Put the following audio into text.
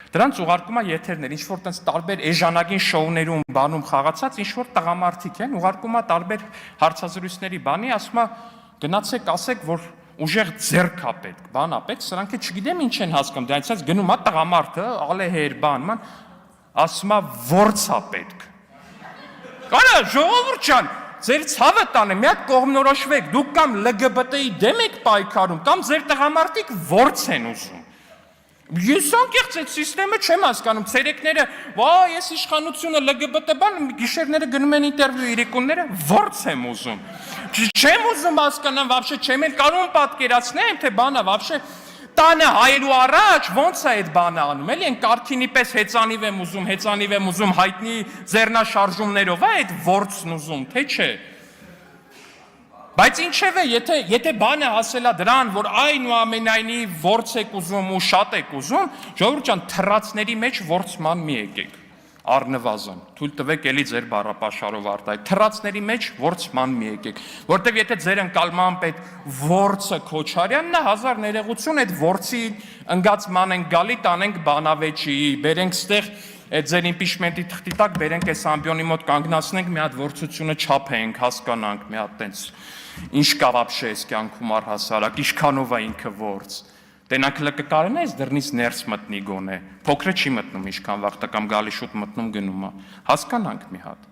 Դրանց ուղարկում է եթերներ, ինչ որ տենց տարբեր էժանագին շոուներում բանում խաղացած, ինչ որ տղամարդիկ են, ուղարկում է տարբեր հարցազրույցների բանի, ասում է գնացեք ասեք, որ ուժեղ ձեռք է պետք, բան է պետք, սրանք է չգիտեմ ինչ են հասկանում, դրանից գնում է տղամարդը, ալեհեր բան, ասում է որց է պետք։ Կարա ժողովուրդ ջան, ձեր ցավը տանը, մի հատ կողմնորոշվեք, դուք կամ LGBT-ի դեմ եք պայքարում, կամ ձեր տղամարդիկ որց են ուզում։ Ես անկեղծ այդ սիստեմը չեմ հասկանում, ցերեկները, ես իշխանությունը LGBT բան, գիշերները գնում են ինտերվյու իրիկունները, որց եմ ուզում։ Չեմ ուզում հասկանամ, вообще չեմ էլ կարող պատկերացնեմ, թե բանա, вообще տանը հայելու առաջ ոնց է այդ բանը անում, էլի են կարքինի պես հեծանիվ եմ ուզում, հայտնի ձեռնաշարժումներով է այդ որցն ուզում, թե չէ։ Բայց ինչևէ, եթե բանը հասելա դրան, որ այնուամենայնիվ որց եք ուզում ու շատ եք ուզում, ժողովուրդ ջան, թռածների մեջ որցման մի եկեք, առնվազն, թույլ տվեք էլի ձեր բառապաշարով արտահայտ, թռածների մեջ որցման մի եկեք, որտեվ եթե ձեր ընկալման պետ որցը Քոչարյանն է, հազար ներողություն, այդ որցի ընկացման ենք գալի, տանենք բանավեճի, բերենք ստեղ այդ ձեր իմպիչմենտի թղթի տակ բերենք այս ամբիոնի մոտ կանգնացնենք, մի հատ որցությունը չափենք, հասկանանք, մի հատ տենց ինչ կա вообще այս կյանքում առհասարակ, ինչքանով է ինքը որց։ Տենանք կկարենա այս դռնից ներս մտնի գոնե, փոքրը չի մտնում ինչքան վաղ տա կամ գալի շուտ մտնում գնում է, հասկանանք մի հատ։